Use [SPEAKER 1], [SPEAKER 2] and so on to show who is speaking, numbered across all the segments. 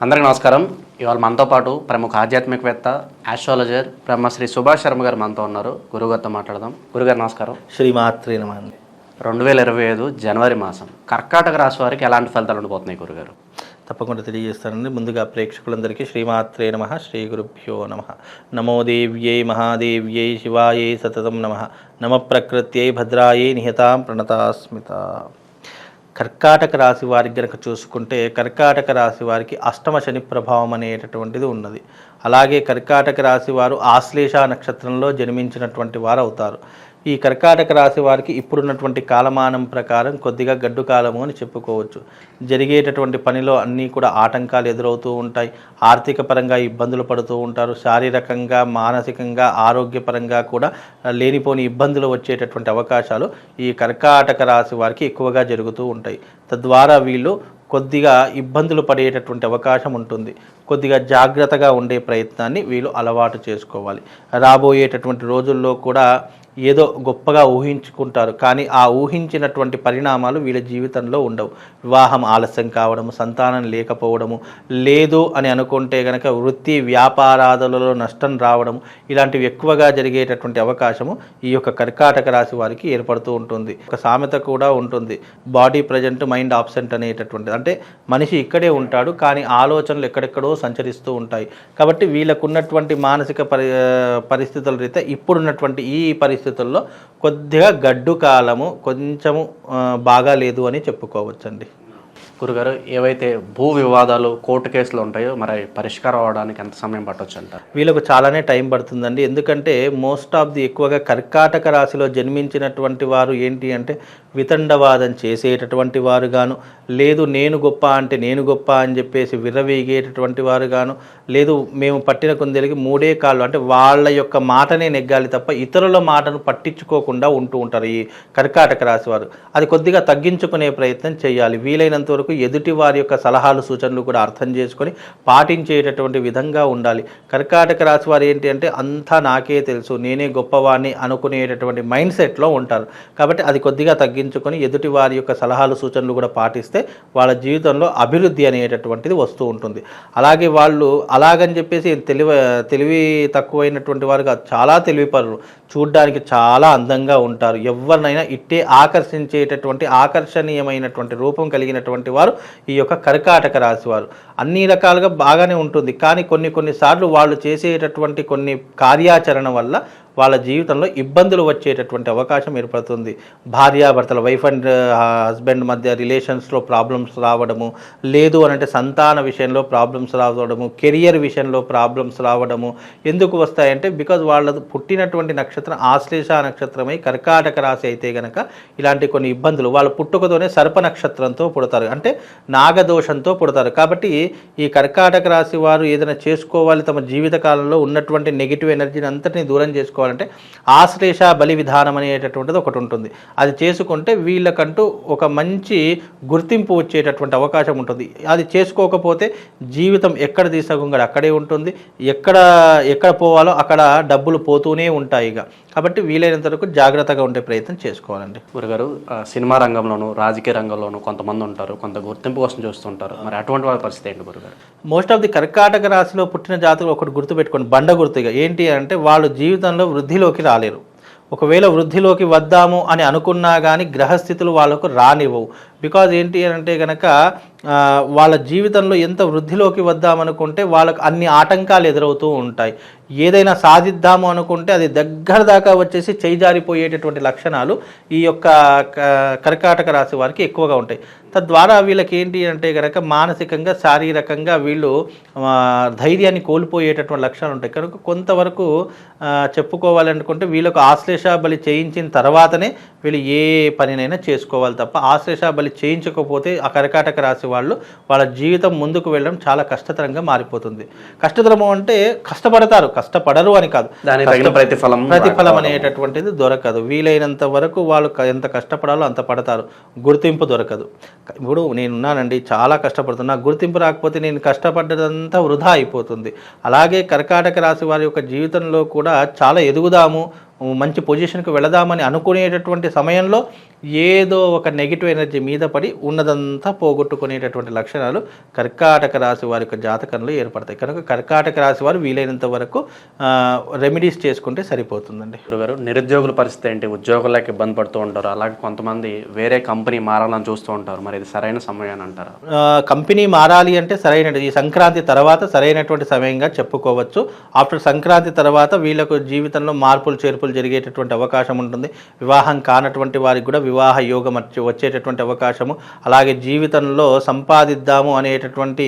[SPEAKER 1] అందరికీ నమస్కారం. ఇవాళ మనతో పాటు ప్రముఖ ఆధ్యాత్మికవేత్త ఆస్ట్రాలజర్ బ్రహ్మశ్రీ సుభాష్ శర్మ గారు మనతో ఉన్నారు. గురుగారితో మాట్లాడదాం. గురుగారు నమస్కారం.
[SPEAKER 2] శ్రీమాత్రే నమః.
[SPEAKER 1] 2025 జనవరి మాసం కర్కాటక రాశి వారికి ఎలాంటి ఫలితాలు ఉండబోతున్నాయి గురుగారు?
[SPEAKER 2] తప్పకుండా తెలియజేస్తానండి. ముందుగా ప్రేక్షకులందరికీ శ్రీమాత్రే నమః, శ్రీ గురుభ్యో నమః. నమో దేవ్యై మహాదేవ్యై శివాయై సతతం నమః. నమ ప్రకృత్యై భద్రాయై నిహతాం ప్రణతాస్మిత. కర్కాటక రాశి వారికి గనక చూసుకుంటే కర్కాటక రాశి వారికి అష్టమ శని ప్రభావం అనేటటువంటిది ఉన్నది. అలాగే కర్కాటక రాశి వారు ఆశ్లేష నక్షత్రంలో జన్మించినటువంటి వారు అవుతారు. ఈ కర్కాటక రాశి వారికి ఇప్పుడున్నటువంటి కాలమానం ప్రకారం కొద్దిగా గడ్డు కాలము అని చెప్పుకోవచ్చు. జరిగేటటువంటి పనిలో అన్నీ కూడా ఆటంకాలు ఎదురవుతూ ఉంటాయి. ఆర్థిక పరంగా ఇబ్బందులు పడుతూ ఉంటారు. శారీరకంగా, మానసికంగా, ఆరోగ్యపరంగా కూడా లేనిపోని ఇబ్బందులు వచ్చేటటువంటి అవకాశాలు ఈ కర్కాటక రాశి వారికి ఎక్కువగా జరుగుతూ ఉంటాయి. తద్వారా వీళ్ళు కొద్దిగా ఇబ్బందులు పడేటటువంటి అవకాశం ఉంటుంది. కొద్దిగా జాగ్రత్తగా ఉండే ప్రయత్నాన్ని వీళ్ళు అలవాటు చేసుకోవాలి. రాబోయేటటువంటి రోజుల్లో కూడా ఏదో గొప్పగా ఊహించుకుంటారు, కానీ ఆ ఊహించినటువంటి పరిణామాలు వీళ్ళ జీవితంలో ఉండవు. వివాహం ఆలస్యం కావడము, సంతానం లేకపోవడము, లేదు అని అనుకుంటే కనుక వృత్తి వ్యాపారాదులలో నష్టం రావడము, ఇలాంటివి ఎక్కువగా జరిగేటటువంటి అవకాశము ఈ యొక్క కర్కాటక రాశి వారికి ఏర్పడుతూ ఉంటుంది. ఒక సామెత కూడా ఉంటుంది, బాడీ ప్రజెంట్ మైండ్ ఆబ్సెంట్ అనేటటువంటిది. అంటే మనిషి ఇక్కడే ఉంటాడు, కానీ ఆలోచనలు ఎక్కడెక్కడో సంచరిస్తూ ఉంటాయి. కాబట్టి వీళ్ళకున్నటువంటి మానసిక పరిస్థితుల రీత్యా ఇప్పుడున్నటువంటి ఈ పరిస్థితుల్లో కొద్దిగా గడ్డు కాలము కొంచెము బాగా లేదు అని చెప్పుకోవచ్చండి.
[SPEAKER 1] గురుగారు, ఏవైతే భూ వివాదాలు, కోర్టు కేసులు ఉంటాయో మరి పరిష్కారం అవడానికి ఎంత సమయం పట్టవచ్చు అంటారు?
[SPEAKER 2] వీళ్ళకు చాలానే టైం పడుతుందండి. ఎందుకంటే మోస్ట్ ఆఫ్ ది ఎక్కువగా కర్కాటక రాశిలో జన్మించినటువంటి వారు ఏంటి అంటే వితండవాదం చేసేటటువంటి వారు గాను, లేదు నేను గొప్ప అంటే నేను గొప్ప అని చెప్పేసి విర్రవీగేటటువంటి వారు గాను, లేదు మేము పట్టిన కుందేలకి మూడే కాళ్ళు అంటే వాళ్ళ యొక్క మాటనే నెగ్గాలి తప్ప ఇతరుల మాటను పట్టించుకోకుండా ఉంటూ ఉంటారు ఈ కర్కాటక రాశి వారు. అది కొద్దిగా తగ్గించుకునే ప్రయత్నం చేయాలి. వీలైనంత వరకు ఎదుటి వారి యొక్క సలహాలు సూచనలు కూడా అర్థం చేసుకొని పాటించేటటువంటి విధంగా ఉండాలి. కర్కాటక రాశి వారు ఏంటి అంటే అంతా నాకే తెలుసు, నేనే గొప్పవాడిని అనుకునేటటువంటి మైండ్ సెట్లో ఉంటారు. కాబట్టి అది కొద్దిగా తగ్గించుకొని ఎదుటి వారి యొక్క సలహాలు సూచనలు కూడా పాటిస్తే వాళ్ళ జీవితంలో అభివృద్ధి అనేటటువంటిది వస్తూ ఉంటుంది. అలాగే వాళ్ళు అలాగని చెప్పేసి తెలివి తక్కువైనటువంటి వారు కాదు, చాలా తెలివిపరులు, చూడ్డానికి చాలా అందంగా ఉంటారు. ఎవరినైనా ఇట్టే ఆకర్షించేటటువంటి ఆకర్షణీయమైనటువంటి రూపం కలిగినటువంటి వారు ఈ యొక్క కర్కాటక రాశి వారు. అన్ని రకాలుగా బాగానే ఉంటుంది, కానీ కొన్నిసార్లు వాళ్ళు చేసేటటువంటి కొన్ని కార్యాచరణ వల్ల వాళ్ళ జీవితంలో ఇబ్బందులు వచ్చేటటువంటి అవకాశం ఏర్పడుతుంది. భార్యాభర్తల వైఫ్ అండ్ హస్బెండ్ మధ్య రిలేషన్స్లో ప్రాబ్లమ్స్ రావడము, లేదు అనంటే సంతాన విషయంలో ప్రాబ్లమ్స్ రావడము, కెరియర్ విషయంలో ప్రాబ్లమ్స్ రావడము. ఎందుకు వస్తాయంటే బికాజ్ వాళ్ళ పుట్టినటువంటి నక్షత్రం ఆశ్లేష నక్షత్రమై కర్కాటక రాశి అయితే కనుక ఇలాంటి కొన్ని ఇబ్బందులు, వాళ్ళ పుట్టుకతోనే సర్ప నక్షత్రంతో పుడతారు, అంటే నాగదోషంతో పుడతారు. కాబట్టి ఈ కర్కాటక రాశి వారు ఏదైనా చేసుకోవాలి, తమ జీవితకాలంలో ఉన్నటువంటి నెగిటివ్ ఎనర్జీని అంతటినీ దూరం చేసుకోవాలి అంటే ఆశ్లేష బలి విధానం అనేటటువంటిది ఒకటి ఉంటుంది. అది చేసుకుంటే వీళ్ళకంటూ ఒక మంచి గుర్తింపు వచ్చేటటువంటి అవకాశం ఉంటుంది. అది చేసుకోకపోతే జీవితం ఎక్కడ తీసుకోగా అక్కడే ఉంటుంది, ఎక్కడ పోవాలో అక్కడ డబ్బులు పోతూనే ఉంటాయి. కాబట్టి వీలైనంత వరకు జాగ్రత్తగా ఉండే ప్రయత్నం చేసుకోవాలండి.
[SPEAKER 1] గురుగారు, సినిమా రంగంలోనూ రాజకీయ రంగంలోనూ కొంతమంది ఉంటారు, కొంత గుర్తింపు కోసం చూస్తుంటారు. మరి అటువంటి వాళ్ళ పరిస్థితి ఏంటి గురుగారు?
[SPEAKER 2] మోస్ట్ ఆఫ్ ది కర్కాటక రాశిలో పుట్టిన జాతకులు ఒకటి గుర్తుపెట్టుకోండి, బండ గుర్తుగా ఏంటి అంటే వాళ్ళు జీవితంలో వృద్ధిలోకి రాలేరు. ఒకవేళ వృద్ధిలోకి వద్దాము అని అనుకున్నా కానీ గ్రహస్థితులు వాళ్ళకు రానివ్వవు. బికాజ్ ఏంటి అంటే కనుక వాళ్ళ జీవితంలో ఎంత వృద్ధిలోకి వద్దామనుకుంటే వాళ్ళకు అన్ని ఆటంకాలు ఎదురవుతూ ఉంటాయి. ఏదైనా సాధిద్దాము అనుకుంటే అది దగ్గర దాకా వచ్చేసి చేయిజారిపోయేటటువంటి లక్షణాలు ఈ యొక్క కర్కాటక రాశి వారికి ఎక్కువగా ఉంటాయి. తద్వారా వీళ్ళకి ఏంటి అంటే కనుక మానసికంగా, శారీరకంగా వీళ్ళు ధైర్యాన్ని కోల్పోయేటటువంటి లక్షణాలు ఉంటాయి. కనుక కొంతవరకు చెప్పుకోవాలనుకుంటే వీళ్ళకు ఆశ్లేష బలి చేయించిన తర్వాతనే వీళ్ళు ఏ పనినైనా చేసుకోవాలి తప్ప ఆశ్లేష బలి చేయించకపోతే ఆ కర్కాటక రాశి వాళ్ళు వాళ్ళ జీవితం ముందుకు వెళ్ళడం చాలా కష్టతరంగా మారిపోతుంది. కష్టతరము అంటే కష్టపడతారు, కష్టపడరు అని కాదు, ప్రతిఫలం అనేటటువంటిది దొరకదు. వీలైనంత వరకు వాళ్ళు ఎంత కష్టపడాలో అంత పడతారు, గుర్తింపు దొరకదు. ఇప్పుడు నేనున్నానండి, చాలా కష్టపడుతున్నా, గుర్తింపు రాకపోతే నేను కష్టపడ్డదంతా వృధా అయిపోతుంది. అలాగే కర్కాటక రాశి వారి యొక్క జీవితంలో కూడా చాలా ఎదుగుదాము, మంచి పొజిషన్కి వెళదామని అనుకునేటటువంటి సమయంలో ఏదో ఒక నెగిటివ్ ఎనర్జీ మీద పడి ఉన్నదంతా పోగొట్టుకునేటటువంటి లక్షణాలు కర్కాటక రాశి వారి యొక్క జాతకంలో ఏర్పడతాయి. కనుక కర్కాటక రాశి వారు వీలైనంత వరకు రెమెడీస్ చేసుకుంటే సరిపోతుందండి.
[SPEAKER 1] గురుగారు, నిరుద్యోగుల పరిస్థితి ఏంటి? ఉద్యోగులకు ఇబ్బంది పడుతూ ఉంటారు, అలాగే కొంతమంది వేరే కంపెనీ మారాలని చూస్తూ ఉంటారు. మరి ఇది సరైన సమయం అంటారా?
[SPEAKER 2] కంపెనీ మారాలి అంటే ఈ సంక్రాంతి తర్వాత సరైనటువంటి సమయంగా చెప్పుకోవచ్చు. ఆఫ్టర్ సంక్రాంతి తర్వాత వీళ్ళకు జీవితంలో మార్పులు చేర్పులు జరిగేటటువంటి అవకాశం ఉంటుంది. వివాహం కానటువంటి వారికి కూడా వివాహ యోగం వచ్చేటటువంటి అవకాశము, అలాగే జీవితంలో సంపాదిద్దాము అనేటటువంటి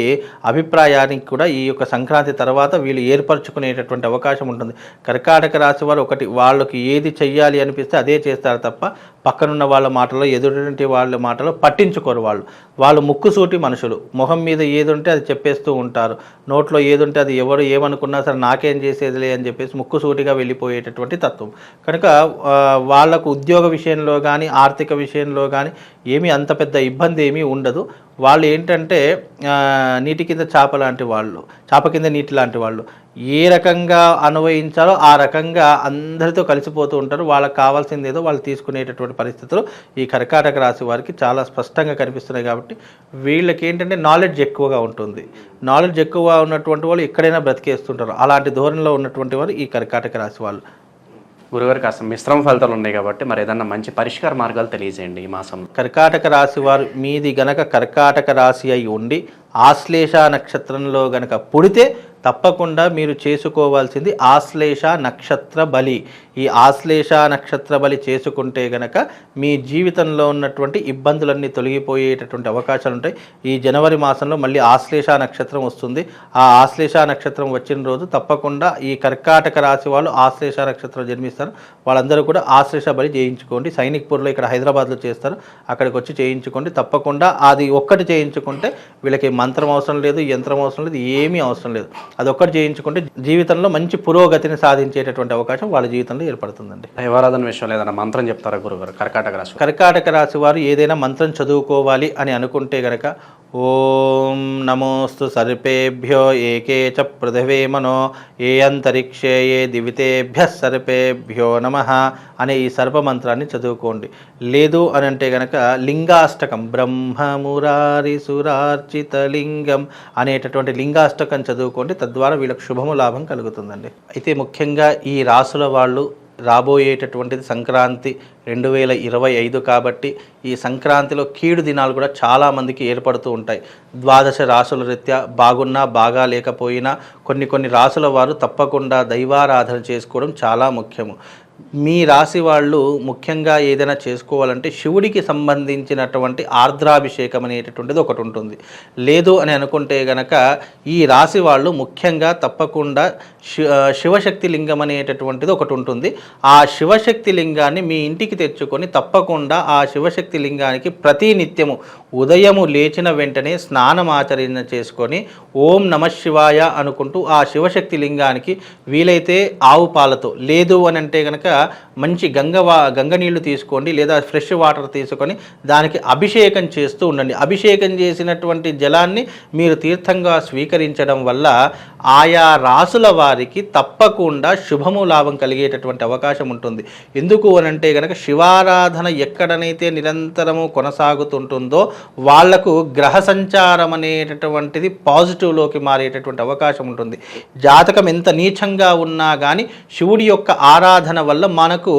[SPEAKER 2] అభిప్రాయానికి కూడా ఈ యొక్క సంక్రాంతి తర్వాత వీళ్ళు ఏర్పరచుకునేటటువంటి అవకాశం ఉంటుంది. కర్కాటక రాశి వారు వాళ్ళకి ఏది చెయ్యాలి అనిపిస్తే అదే చేస్తారు తప్ప పక్కనున్న వాళ్ళ మాటలో ఎదుటి వాళ్ళ మాటలో పట్టించుకోరు. వాళ్ళు ముక్కుసూటి మనుషులు. మొహం మీద ఏది ఉంటే అది చెప్పేస్తూ ఉంటారు. నోట్లో ఏది ఉంటే అది ఎవరు ఏమనుకున్నా సరే నాకేం చేసేదిలే అని చెప్పేసి ముక్కుసూటిగా వెళ్ళిపోయేటటువంటి తత్వం. కనుక వాళ్లకు ఉద్యోగ విషయంలో కానీ ఆర్థిక విషయంలో కానీ ఏమీ అంత పెద్ద ఇబ్బంది ఏమీ ఉండదు. వాళ్ళు ఏంటంటే నీటి కింద చాప కింద నీటి లాంటి వాళ్ళు. ఏ రకంగా అన్వయించాలో ఆ రకంగా అందరితో కలిసిపోతూ ఉంటారు. వాళ్ళకి కావాల్సింది ఏదో వాళ్ళు తీసుకునేటటువంటి పరిస్థితులు ఈ కర్కాటక రాశి వారికి చాలా స్పష్టంగా కనిపిస్తున్నాయి. కాబట్టి వీళ్ళకి ఏంటంటే నాలెడ్జ్ ఎక్కువగా ఉంటుంది. నాలెడ్జ్ ఎక్కువగా ఉన్నటువంటి వాళ్ళు ఎక్కడైనా బ్రతికేస్తుంటారు. అలాంటి ధోరణిలో ఉన్నటువంటి వారు ఈ కర్కాటక రాశి వాళ్ళు.
[SPEAKER 1] గురుగారు, కాస్త మిశ్రమ ఫలితాలు ఉన్నాయి కాబట్టి మరి ఏదన్నా మంచి పరిష్కార మార్గాలు తెలియజేయండి ఈ మాసం.
[SPEAKER 2] కర్కాటక రాశి వారు మీది గనక కర్కాటక రాశి అయి ఉండి ఆశ్లేష నక్షత్రంలో గనక పుడితే తప్పకుండా మీరు చేసుకోవాల్సింది ఆశ్లేష నక్షత్ర బలి. ఈ ఆశ్లేష నక్షత్ర బలి చేసుకుంటే గనక మీ జీవితంలో ఉన్నటువంటి ఇబ్బందులన్నీ తొలగిపోయేటటువంటి అవకాశాలు ఉంటాయి. ఈ జనవరి మాసంలో మళ్ళీ ఆశ్లేష నక్షత్రం వస్తుంది. ఆ ఆశ్లేష నక్షత్రం వచ్చిన రోజు తప్పకుండా ఈ కర్కాటక రాశి వాళ్ళు ఆశ్లేష నక్షత్రం జన్మిస్తారు. వాళ్ళందరూ కూడా ఆశ్లేష బలి చేయించుకోండి. సైనిక్పూర్లో ఇక్కడ హైదరాబాద్లో చేస్తారు, అక్కడికి వచ్చి చేయించుకోండి. తప్పకుండా అది ఒక్కటి చేయించుకుంటే వీళ్ళకి మంత్రం అవసరం లేదు, యంత్రం అవసరం లేదు, ఏమీ అవసరం లేదు. అదొక్కటి చేయించుకుంటే జీవితంలో మంచి పురోగతిని సాధించేటటువంటి అవకాశం వాళ్ళ జీవితంలో ఏర్పడుతుందండి.
[SPEAKER 1] దైవారాధన విషయంలో ఏదైనా మంత్రం చెప్తారా గురుగారు?
[SPEAKER 2] కర్కాటక రాశి వారు ఏదైనా మంత్రం చదువుకోవాలి అని అనుకుంటే గనక ఓం నమోస్తు సర్పేభ్యో ఏకే చ పృథివే మనో ఏ అంతరిక్షే ఏ దివితేభ్య సర్పేభ్యో నమః అనే ఈ సర్ప మంత్రాన్ని చదువుకోండి. లేదు అని అంటే గనక లింగాష్టకం బ్రహ్మమురారి సురార్చిత లింగం అనేటటువంటి లింగాష్టకం చదువుకోండి. తద్వారా వీళ్ళకి శుభము లాభం కలుగుతుందండి. అయితే ముఖ్యంగా ఈ రాసుల వాళ్ళు రాబోయేటటువంటిది సంక్రాంతి 2025 కాబట్టి ఈ సంక్రాంతిలో కీడు దినాలు కూడా చాలామందికి ఏర్పడుతూ ఉంటాయి. ద్వాదశ రాసుల రీత్యా బాగున్నా బాగా లేకపోయినా కొన్ని రాసుల వారు తప్పకుండా దైవారాధన చేసుకోవడం చాలా ముఖ్యము. మీ రాశి వాళ్ళు ముఖ్యంగా ఏదైనా చేసుకోవాలంటే శివుడికి సంబంధించినటువంటి ఆర్ద్రాభిషేకం అనేటటువంటిది ఒకటి ఉంటుంది. లేదు అని అనుకుంటే గనక ఈ రాశి వాళ్ళు ముఖ్యంగా తప్పకుండా శివశక్తి లింగం అనేటటువంటిది ఒకటి ఉంటుంది. ఆ శివశక్తి లింగాన్ని మీ ఇంటికి తెచ్చుకొని తప్పకుండా ఆ శివశక్తి లింగానికి ప్రతి నిత్యము ఉదయము లేచిన వెంటనే స్నానం ఆచరణ చేసుకొని ఓం నమః శివాయ అనుకుంటూ ఆ శివశక్తి లింగానికి వీలైతే ఆవు పాలతో, లేదు అని అంటే కనుక మంచి గంగ నీళ్లు తీసుకోండి, లేదా ఫ్రెష్ వాటర్ తీసుకొని దానికి అభిషేకం చేస్తూ ఉండండి. అభిషేకం చేసినటువంటి జలాన్ని మీరు తీర్థంగా స్వీకరించడం వల్ల ఆయా రాసుల వారికి తప్పకుండా శుభము లాభం కలిగేటటువంటి అవకాశం ఉంటుంది. ఎందుకు అని అంటే కనుక శివారాధన ఎక్కడనైతే నిరంతరము కొనసాగుతుంటుందో వాళ్లకు గ్రహ సంచారం అనేటటువంటిది పాజిటివ్లోకి మారేటటువంటి అవకాశం ఉంటుంది. జాతకం ఎంత నీచంగా ఉన్నా కానీ శివుడి యొక్క ఆరాధన వల్ల మనకు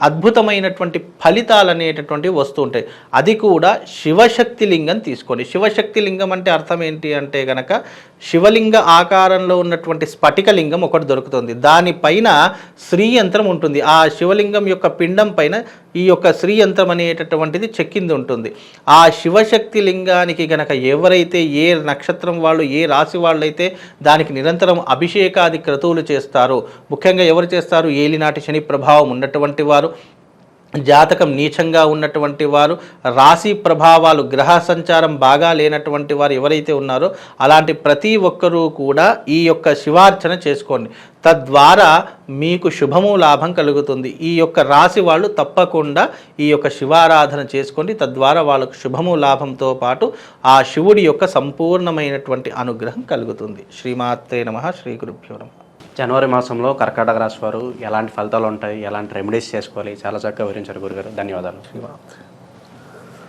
[SPEAKER 2] అద్భుతమైనటువంటి ఫలితాలు అనేటటువంటివి వస్తూ ఉంటాయి. అది కూడా శివశక్తి లింగం తీసుకోండి. శివశక్తి లింగం అంటే అర్థం ఏంటి అంటే కనుక శివలింగ ఆకారంలో ఉన్నటువంటి స్ఫటికలింగం ఒకటి దొరుకుతుంది. దానిపైన శ్రీయంత్రం ఉంటుంది. ఆ శివలింగం యొక్క పిండం పైన ఈ యొక్క శ్రీయంత్రం అనేటటువంటిది చెక్కింది ఉంటుంది. ఆ శివశక్తి లింగానికి గనక ఎవరైతే ఏ నక్షత్రం వాళ్ళు ఏ రాశి వాళ్ళైతే దానికి నిరంతరం అభిషేకాది క్రతువులు చేస్తారో, ముఖ్యంగా ఎవరు చేస్తారు, ఏలినాటి శని ప్రభావం ఉన్నటువంటి వారు, జాతకం నీచంగా ఉన్నటువంటి వారు, రాశి ప్రభావాలు గ్రహ సంచారం బాగా లేనటువంటి వారు ఎవరైతే ఉన్నారో అలాంటి ప్రతి ఒక్కరూ కూడా ఈ యొక్క శివార్చన చేసుకోండి. తద్వారా మీకు శుభము లాభం కలుగుతుంది. ఈ యొక్క రాశి వాళ్ళు తప్పకుండా ఈ యొక్క శివారాధన చేసుకోండి. తద్వారా వాళ్ళకు శుభము లాభంతో పాటు ఆ శివుడి యొక్క సంపూర్ణమైనటువంటి అనుగ్రహం కలుగుతుంది. శ్రీమాత్రే నమః. శ్రీ గురుభ్యో నమః.
[SPEAKER 1] జనవరి మాసంలో కర్కాటక రాశి వారు ఎలాంటి ఫలితాలు ఉంటాయి, ఎలాంటి రెమెడీస్ చేసుకోవాలి, చాలా చక్కగా వివరించారు గురుగారు. ధన్యవాదాలు.